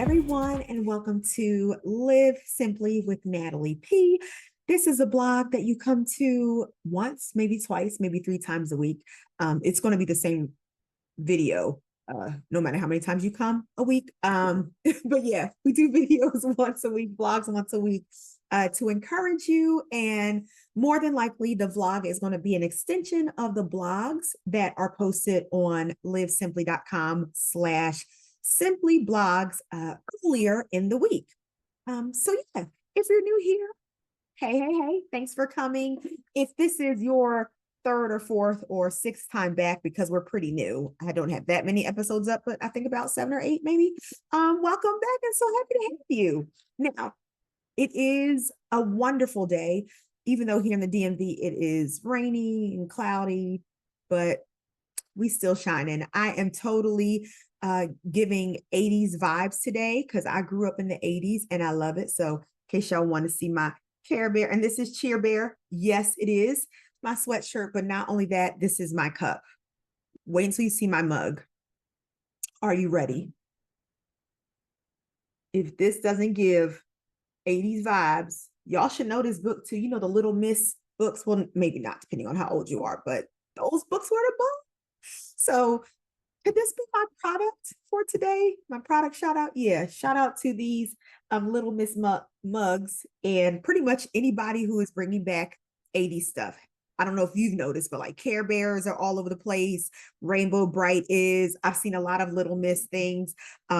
everyone, and welcome to Live Simply with Natalie P. This is a blog that you come to once, maybe twice, maybe 3 times a week. It's going to be the same video, no matter how many times you come a week. But yeah, we do videos once a week, vlogs once a week to encourage you. And more than likely, the vlog is going to be an extension of the blogs that are posted on livesimply.com/simply blogs earlier in the week. So yeah, if you're new here, hey, thanks for coming. If this is your third or fourth or sixth time back, because we're pretty new, I don't have that many episodes up, but I think about 7 or 8 maybe. Welcome back, and so happy to have you. Now, it is a wonderful day, even though here in the DMV it is rainy and cloudy, but we still shining. I am totally giving 80s vibes today because I grew up in the 80s and I love it. So in case y'all want to see my Care Bear, and this is Cheer Bear. Yes, it is my sweatshirt, but not only that, this is my cup. Wait until you see my mug. Are you ready? If this doesn't give 80s vibes, y'all should know this book too. You know, the Little Miss books. Well, maybe not, depending on how old you are, but those books were the book. So could this be my product for today? My product shout out? Yeah, shout out to these Little Miss mugs and pretty much anybody who is bringing back 80s stuff. I don't know if you've noticed, but like Care Bears are all over the place. Rainbow Bright is. I've seen a lot of Little Miss things.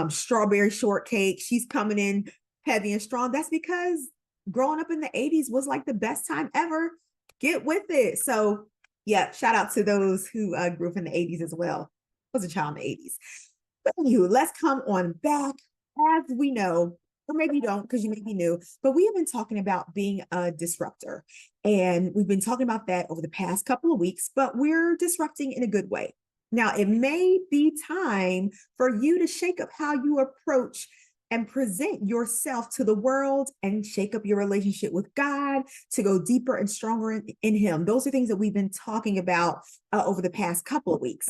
Strawberry Shortcake, she's coming in heavy and strong. That's because growing up in the 80s was like the best time ever. Get with it. So yeah, shout out to those who grew up in the 80s as well. I was a child in the 80s. But anywho, let's come on back. As we know, or maybe you don't because you may be new, but we have been talking about being a disruptor. And we've been talking about that over the past couple of weeks, but we're disrupting in a good way. Now, it may be time for you to shake up how you approach and present yourself to the world and shake up your relationship with God to go deeper and stronger in Him. Those are things that we've been talking about over the past couple of weeks.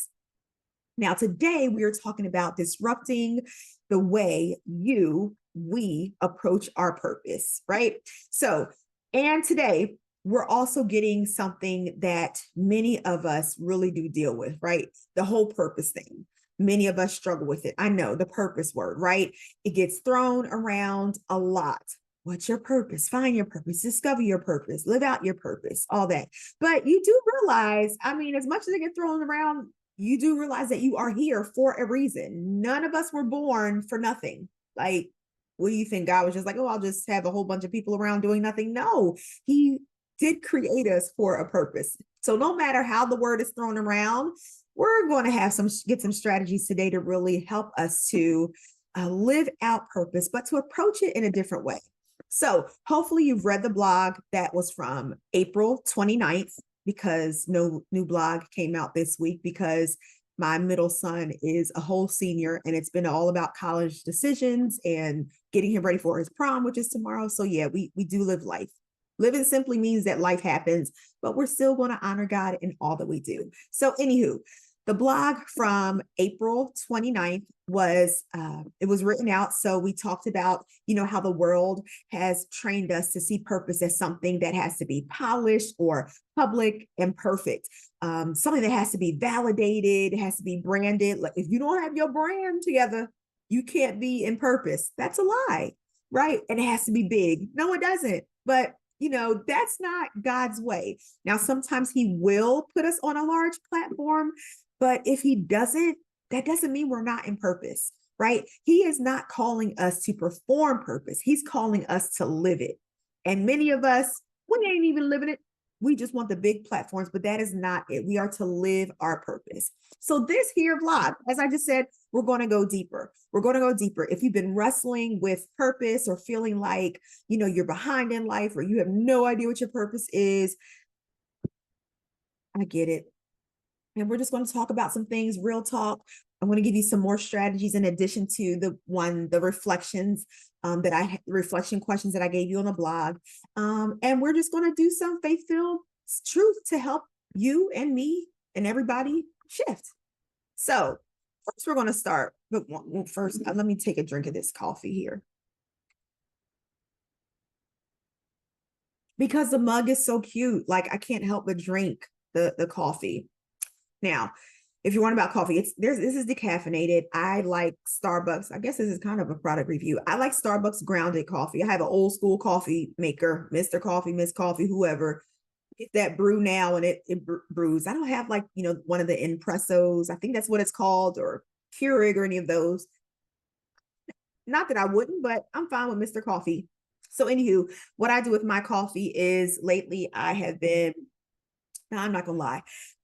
Now, today we are talking about disrupting the way we approach our purpose, right? So, and today we're also getting something that many of us really do deal with, right? The whole purpose thing. Many of us struggle with it. I know the purpose word, right? It gets thrown around a lot. What's your purpose? Find your purpose, discover your purpose, live out your purpose, all that. But you do realize, I mean, as much as it gets thrown around, you do realize that you are here for a reason. None of us were born for nothing. Like, what do you think? God was just like, oh, I'll just have a whole bunch of people around doing nothing. No, He did create us for a purpose. So no matter how the word is thrown around, we're going to have get some strategies today to really help us to live out purpose, but to approach it in a different way. So hopefully you've read the blog that was from April 29th, because no new blog came out this week because my middle son is a whole senior and it's been all about college decisions and getting him ready for his prom, which is tomorrow. So yeah, we do live life. Living simply means that life happens, but we're still going to honor God in all that we do. So anywho, the blog from April 29th was, it was written out. So we talked about, you know, how the world has trained us to see purpose as something that has to be polished or public and perfect. Something that has to be validated, it has to be branded. Like if you don't have your brand together, you can't be in purpose. That's a lie, right? And it has to be big. No, it doesn't. But you know, that's not God's way. Now, sometimes He will put us on a large platform, but if He doesn't, that doesn't mean we're not in purpose, right? He is not calling us to perform purpose. He's calling us to live it. And many of us, we ain't even living it. We just want the big platforms, but that is not it. We are to live our purpose. So this here vlog, as I just said, we're going to go deeper. We're going to go deeper. If you've been wrestling with purpose or feeling like, you know, you're behind in life or you have no idea what your purpose is, I get it. And we're just going to talk about some things, real talk. I'm going to give you some more strategies in addition to the reflections reflection questions that I gave you on the blog. And we're just going to do some faith-filled truth to help you and me and everybody shift. So first we're going to start, but well, first, let me take a drink of this coffee here. Because the mug is so cute. Like I can't help but drink the coffee. Now, if you're wondering about coffee, this is decaffeinated. I like Starbucks. I guess this is kind of a product review. I like Starbucks grounded coffee. I have an old school coffee maker, Mr. Coffee, Miss Coffee, whoever. Get that brew now and it brews. I don't have like, one of the impressos. I think that's what it's called, or Keurig or any of those. Not that I wouldn't, but I'm fine with Mr. Coffee. So anywho, what I do with my coffee is lately I have been, now I'm not gonna lie,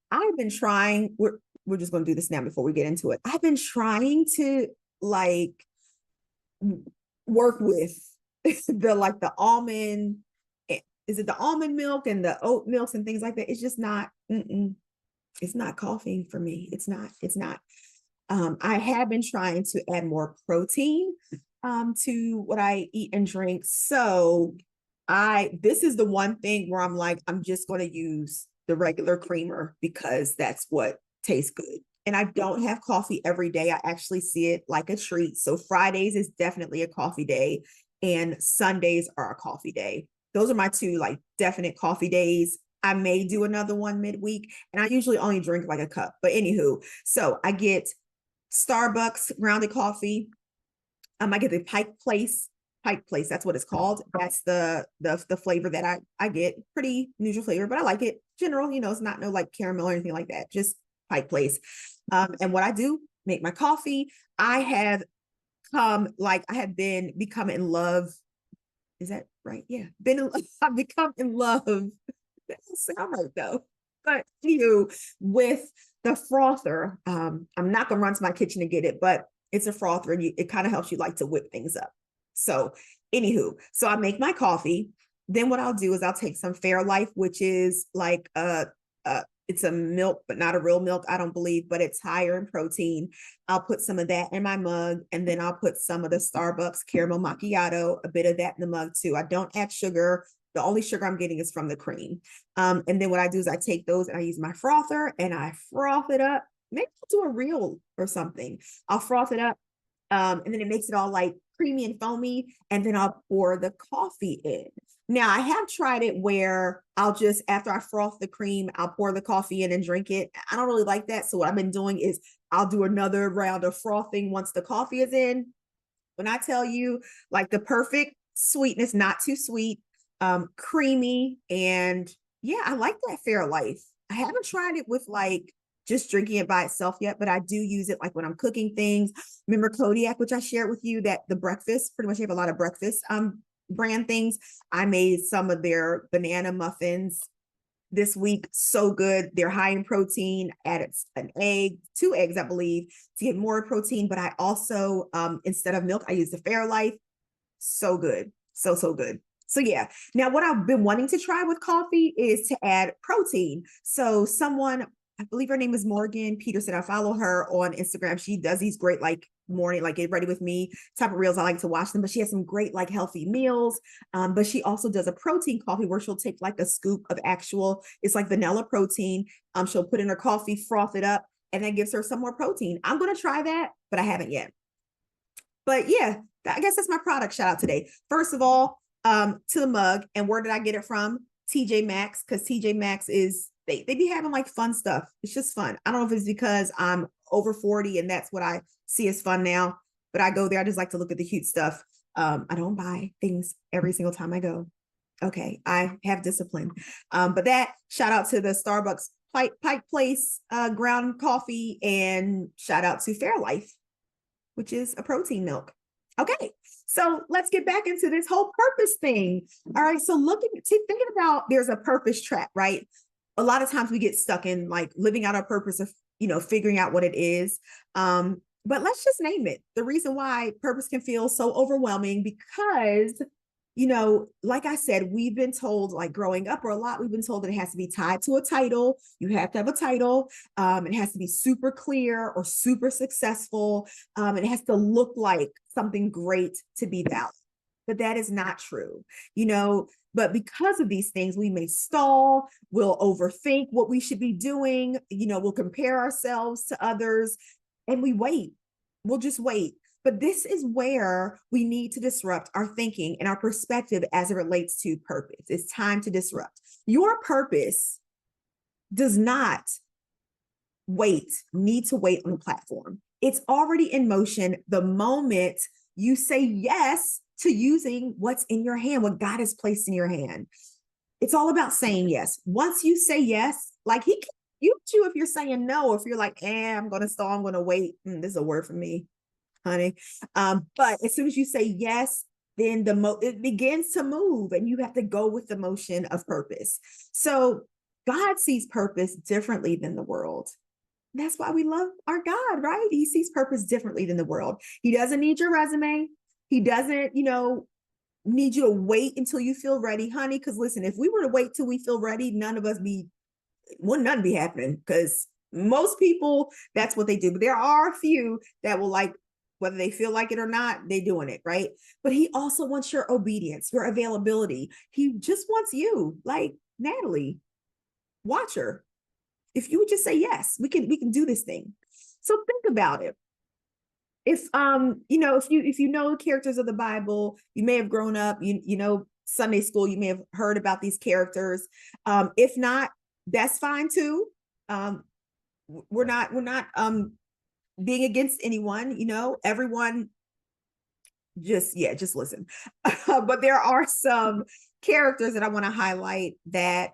I've been trying, we're just gonna do this now before we get into it. I've been trying to like work with the almond, is it the almond milk and the oat milks and things like that? It's just not, it's not coffee for me. It's not. I have been trying to add more protein to what I eat and drink. So this is the one thing where I'm like, I'm just going to use the regular creamer because that's what tastes good. And I don't have coffee every day. I actually see it like a treat. So Fridays is definitely a coffee day and Sundays are a coffee day. Those are my two like definite coffee days. I may do another one midweek and I usually only drink like a cup. But anywho, so I get Starbucks grounded coffee. I get the Pike Place. That's what it's called. That's the flavor that I get. Pretty neutral flavor, but I like it. General, it's not no like caramel or anything like that. Just Pike Place. And what I do, make my coffee. I have been become in love. Is that right? Yeah. I've become in love. That doesn't sound right though. But with the frother, I'm not gonna run to my kitchen to get it, but it's a frother and it kind of helps you like to whip things up. So anywho, so I make my coffee. Then what I'll do is I'll take some Fairlife, which is like it's a milk, but not a real milk, I don't believe, but it's higher in protein. I'll put some of that in my mug, and then I'll put some of the Starbucks caramel macchiato, a bit of that in the mug too. I don't add sugar. The only sugar I'm getting is from the cream. And then what I do is I take those and I use my frother and I froth it up. Maybe I'll do a reel or something. I'll froth it up. And then it makes it all like creamy and foamy. And then I'll pour the coffee in. Now I have tried it where I'll just, after I froth the cream, I'll pour the coffee in and drink it. I don't really like that. So what I've been doing is I'll do another round of frothing once the coffee is in. When I tell you like the perfect sweetness, not too sweet, creamy, and yeah, I like that Fairlife. I haven't tried it with like just drinking it by itself yet, but I do use it like when I'm cooking things. Remember Kodiak, which I shared with you, that the breakfast, pretty much have a lot of breakfast brand things. I made some of their banana muffins this week. So good. They're high in protein. Added an egg, 2 eggs, I believe, to get more protein. But I also, instead of milk, I use the Fairlife. So good. So good. So yeah. Now what I've been wanting to try with coffee is to add protein. So someone, I believe her name is Morgan Peterson. I follow her on Instagram. She does these great like morning, like get ready with me type of reels. I like to watch them, but she has some great like healthy meals. But she also does a protein coffee where she'll take like a scoop of it's like vanilla protein. She'll put in her coffee, froth it up, and that gives her some more protein. I'm going to try that, but I haven't yet. But yeah, I guess that's my product shout out today. First of all, to the mug. And where did I get it from? TJ Maxx, because TJ Maxx is, they be having like fun stuff. It's just fun. I don't know if it's because I'm over 40 and that's what I see as fun now, but I go there. I just like to look at the cute stuff. I don't buy things every single time I go. Okay, I have discipline. But that shout out to the Starbucks Pike Place ground coffee, and shout out to Fairlife, which is a protein milk. Okay, so let's get back into this whole purpose thing. All right, so thinking about, there's a purpose trap, right? A lot of times we get stuck in like living out our purpose of, figuring out what it is. But let's just name it. The reason why purpose can feel so overwhelming because, like I said, we've been told, like growing up, we've been told that it has to be tied to a title. You have to have a title. It has to be super clear or super successful. And it has to look like something great to be valid. But that is not true, but because of these things, we may stall, we'll overthink what we should be doing, we'll compare ourselves to others. and we wait. We'll just wait. But this is where we need to disrupt our thinking and our perspective as it relates to purpose. It's time to disrupt. Your purpose does not need to wait on the platform. It's already in motion the moment you say yes to using what's in your hand, what God has placed in your hand. It's all about saying yes. Once you say yes, like he can use you if you're saying no, if you're like, I'm going to stall, I'm going to wait. This is a word for me, honey. But as soon as you say yes, then it begins to move and you have to go with the motion of purpose. So God sees purpose differently than the world. That's why we love our God, right? He sees purpose differently than the world. He doesn't need your resume. He doesn't, need you to wait until you feel ready, honey. Because listen, if we were to wait till we feel ready, none be happening. Because most people, that's what they do. But there are a few that will, like, whether they feel like it or not, they're doing it, right? But he also wants your obedience, your availability. He just wants you, like Natalie, watch her. If you would just say yes, we can do this thing. So think about it. If if you know characters of the Bible, you may have grown up, Sunday school, you may have heard about these characters. If not, that's fine too. We're not being against anyone, everyone just listen. But there are some characters that I want to highlight that,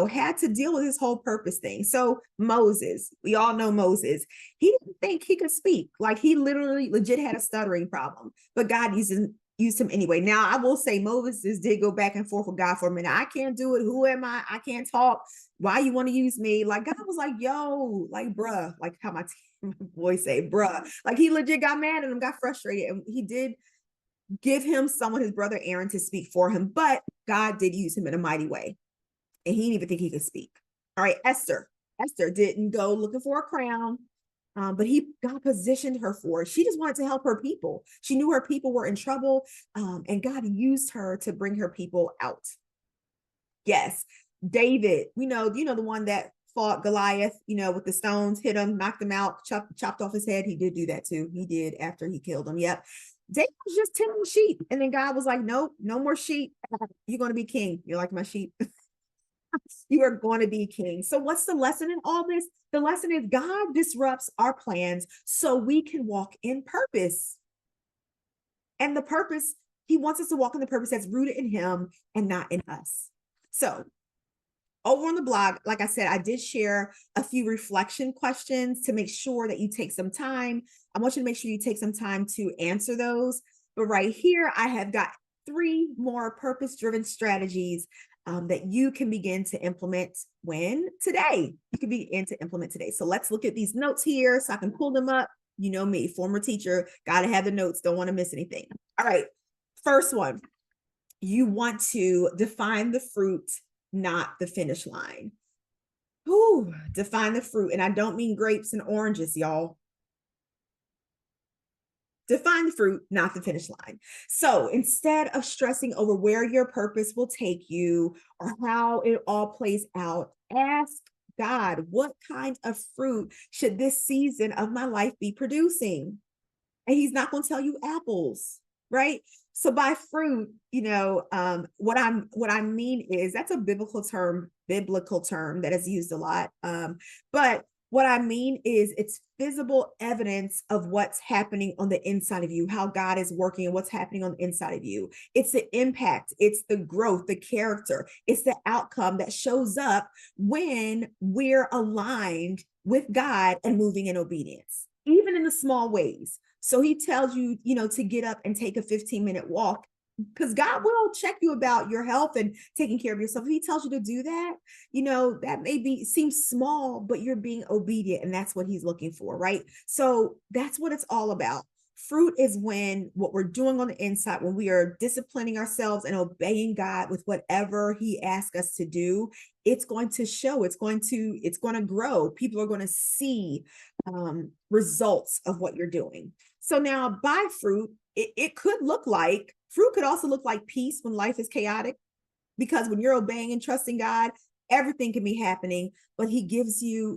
had to deal with this whole purpose thing. So Moses, we all know Moses. He didn't think he could speak. Like, he legit had a stuttering problem, but God used him anyway. Now, I will say Moses did go back and forth with God for a minute. I can't do it. Who am I? I can't talk. Why you want to use me? Like, God was like, yo, like, bruh, like how my boys say, bruh. Like, he legit got mad at him, got frustrated, and he did give him someone, his brother Aaron, to speak for him, but God did use him in a mighty way. And he didn't even think he could speak. All right, Esther didn't go looking for a crown, but God positioned her for it. She just wanted to help her people. She knew her people were in trouble, and God used her to bring her people out. Yes, David, the one that fought Goliath, with the stones, hit him, knocked him out, chopped off his head. He did do that too. He did after he killed him. Yep. David was just tending sheep. And then God was like, nope, no more sheep. You're going to be king. You're like my sheep. You are going to be king. So what's the lesson in all this? The lesson is God disrupts our plans so we can walk in purpose. And the purpose, he wants us to walk in the purpose that's rooted in him and not in us. So over on the blog, like I said, I did share a few reflection questions to make sure that you take some time. I want you to make sure you take some time to answer those. But right here, I have got 3 more purpose-driven strategies that you can begin to implement today. You can begin to implement today. So let's look at these notes here so I can pull them up. You know me, former teacher, got to have the notes, don't want to miss anything. All right, first one, you want to define the fruit, not the finish line. Ooh, define the fruit. And I don't mean grapes and oranges, y'all. Define the fruit, not the finish line. So instead of stressing over where your purpose will take you or how it all plays out, ask God, what kind of fruit should this season of my life be producing? And he's not going to tell you apples, right? So by fruit, what I mean is that's a biblical term that is used a lot. But what I mean is it's visible evidence of what's happening on the inside of you, how God is working and what's happening on the inside of you. It's the impact, it's the growth, the character, it's the outcome that shows up when we're aligned with God and moving in obedience, even in the small ways. So he tells you, to get up and take a 15-minute walk, because God will check you about your health and taking care of yourself. If he tells you to do that, that seems small, but you're being obedient, and that's what he's looking for, right? So that's what it's all about. Fruit is when what we're doing on the inside, when we are disciplining ourselves and obeying God with whatever he asks us to do, it's going to show, it's going to grow. People are going to see results of what you're doing. So now by fruit, it could look like, fruit could also look like peace when life is chaotic, because when you're obeying and trusting God, everything can be happening, but he gives you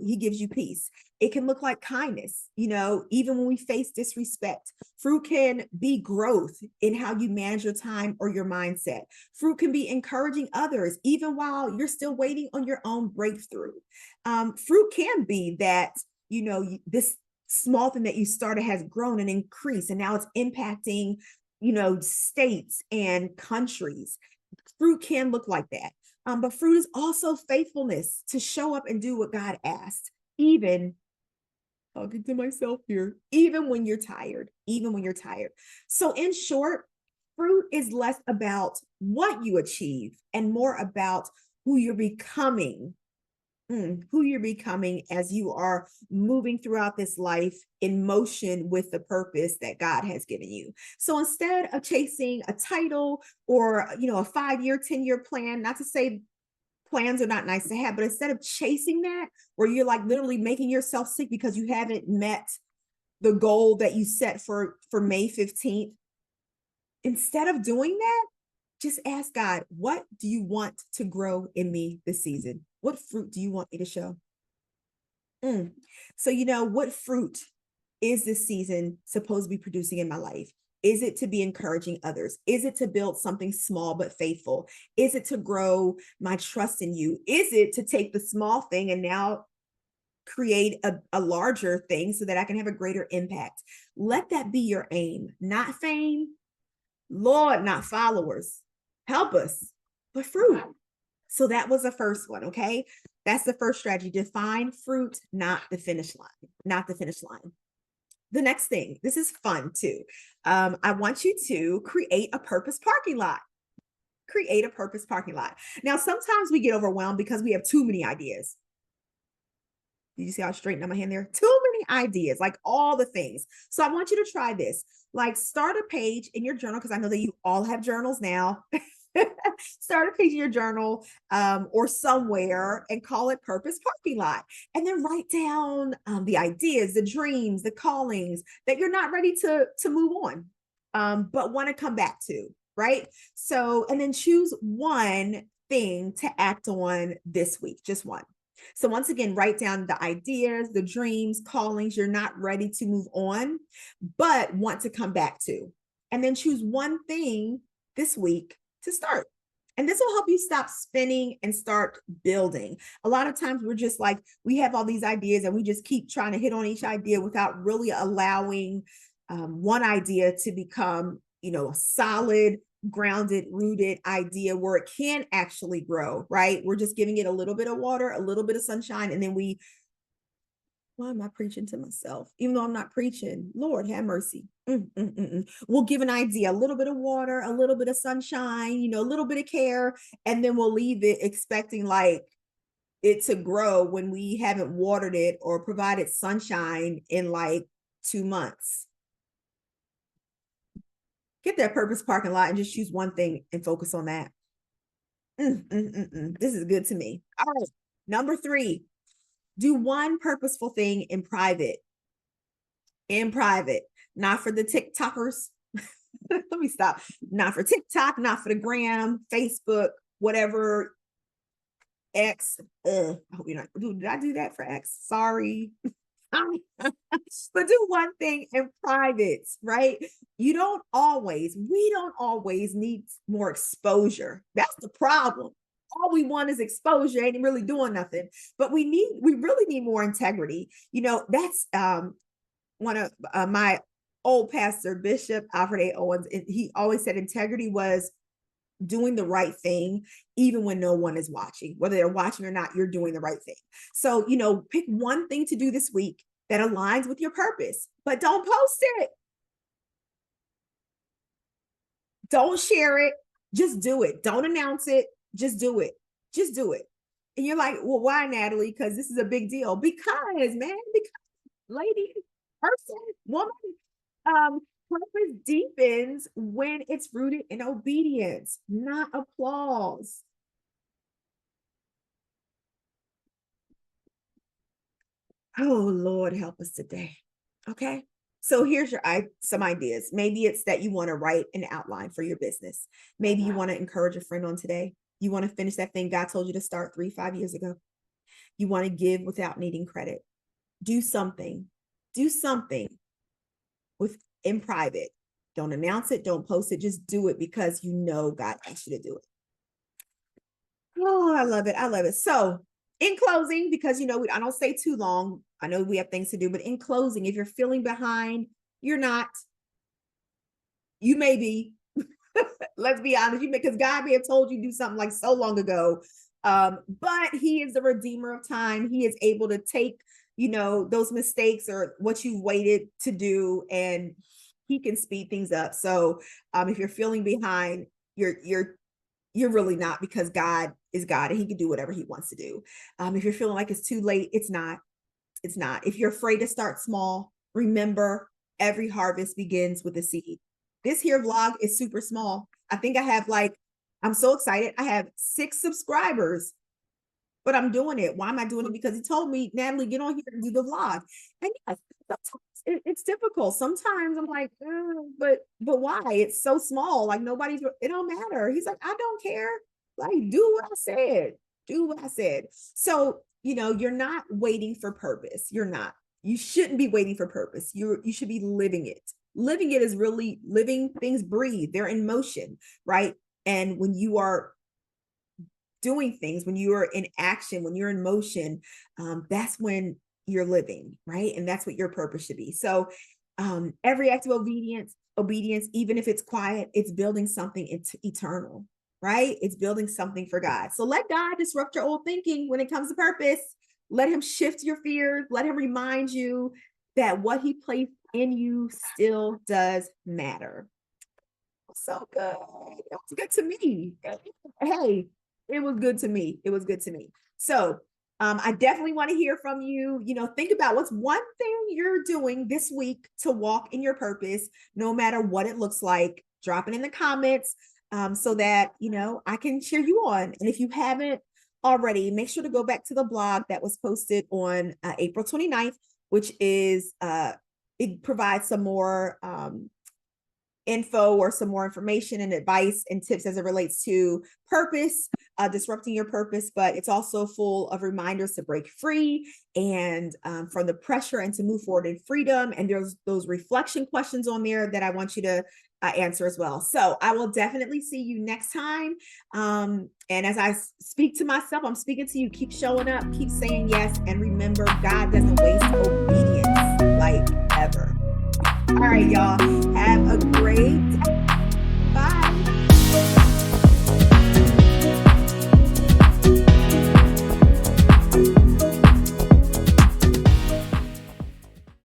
peace. It can look like kindness, even when we face disrespect. Fruit can be growth in how you manage your time or your mindset. Fruit can be encouraging others, even while you're still waiting on your own breakthrough. Fruit can be that, this small thing that you started has grown and increased, and now it's impacting, states and countries. Fruit can look like that. But fruit is also faithfulness to show up and do what God asked, even talking to myself here, even when you're tired, even when you're tired. So, in short, fruit is less about what you achieve and more about who you're becoming. Who you're becoming as you are moving throughout this life in motion with the purpose that God has given you. So instead of chasing a title or, a 5-year, 10-year plan, not to say plans are not nice to have, but instead of chasing that, where you're like literally making yourself sick because you haven't met the goal that you set for May 15th, instead of doing that, just ask God, what do you want to grow in me this season? What fruit do you want me to show? So, what fruit is this season supposed to be producing in my life? Is it to be encouraging others? Is it to build something small but faithful? Is it to grow my trust in you? Is it to take the small thing and now create a larger thing so that I can have a greater impact? Let that be your aim, not fame, Lord, not followers. Help us, but fruit. So that was the first one. Okay. That's the first strategy. Define fruit, not the finish line, not the finish line. The next thing, this is fun too. I want you to create a purpose parking lot. Create a purpose parking lot. Now, sometimes we get overwhelmed because we have too many ideas. Did you see how I straightened out my hand there? Too many ideas, like all the things. So I want you to try this. Like, start a page in your journal, because I know that you all have journals now. Start a page in your journal or somewhere and call it Purpose Parking Lot. And then write down the ideas, the dreams, the callings that you're not ready to move on, but want to come back to, right? So, and then choose one thing to act on this week, just one. So once again, write down the ideas, the dreams, callings you're not ready to move on, but want to come back to. And then choose one thing this week to start. And this will help you stop spinning and start building. A lot of times we're just like, we have all these ideas and we just keep trying to hit on each idea without really allowing one idea to become, a solid, grounded, rooted idea where it can actually grow, right? We're just giving it a little bit of water, a little bit of sunshine, and then why am I preaching to myself? Even though I'm not preaching, Lord have mercy. We'll give an idea, a little bit of water, a little bit of sunshine, a little bit of care, and then we'll leave it expecting like it to grow when we haven't watered it or provided sunshine in like 2 months. Get that purpose parking lot and just choose one thing and focus on that. This is good to me. All right. Number 3, do one purposeful thing in private. In private, not for the TikTokers. Let me stop. Not for TikTok, not for the gram, Facebook, whatever. X. I hope you're not. Did I do that for X? Sorry. But do one thing in private, right? We don't always need more exposure. That's the problem. All we want is exposure, ain't really doing nothing. But we really need more integrity. That's one of my old pastor, Bishop Alfred A. Owens, he always said integrity was doing the right thing, even when no one is watching. Whether they're watching or not, you're doing the right thing. So, pick one thing to do this week that aligns with your purpose, but don't post it. Don't share it. Just do it. Don't announce it. Just do it. Just do it. And you're like, well, why, Natalie? Because this is a big deal. Because, lady, person, woman, purpose deepens when it's rooted in obedience, not applause. Oh, Lord, help us today. Okay. So here's some ideas. Maybe it's that you want to write an outline for your business. Maybe you want to encourage a friend on today. You want to finish that thing God told you to start 3-5 years ago. You want to give without needing credit. Do something. Do something in private. Don't announce it. Don't post it. Just do it because you know God asked you to do it. Oh, I love it. I love it. So in closing, because, I don't stay too long. I know we have things to do, but in closing, if you're feeling behind, you're not. You may be. Let's be honest, because God may have told you to do something like so long ago. But he is the redeemer of time. He is able to take, those mistakes or what you waited to do, and he can speed things up. So if you're feeling behind, you're really not, because God is God and he can do whatever he wants to do. If you're feeling like it's too late, it's not. It's not. If you're afraid to start small, remember, every harvest begins with a seed. This here vlog is super small. I think I have I'm so excited. I have 6 subscribers, but I'm doing it. Why am I doing it? Because he told me, Natalie, get on here and do the vlog. And yes, it's difficult. Sometimes I'm like, but why? It's so small. Like it don't matter. He's like, I don't care. Like, do what I said. Do what I said. So, you're not waiting for purpose. You're not. You shouldn't be waiting for purpose. You should be living it. Living it is really living. Things breathe. They're in motion, right? And when you are doing things, when you are in action, when you're in motion, that's when you're living, right? And that's what your purpose should be. So every act of obedience, even if it's quiet, it's building something eternal, right? It's building something for God. So let God disrupt your old thinking when it comes to purpose. Let him shift your fears. Let him remind you that what he placed in you still does matter. So good. It was good to me. Hey, it was good to me. It was good to me. So I definitely want to hear from you. Think about what's one thing you're doing this week to walk in your purpose, no matter what it looks like. Drop it in the comments so that, I can cheer you on. And if you haven't already, make sure to go back to the blog that was posted on April 29th, which is, it provides some more info or some more information and advice and tips as it relates to purpose, disrupting your purpose, but it's also full of reminders to break free and from the pressure and to move forward in freedom. And there's those reflection questions on there that I want you to answer as well. So I will definitely see you next time. And as I speak to myself, I'm speaking to you. Keep showing up, keep saying yes, and remember, God doesn't waste obedience, ever. All right, y'all. Have a great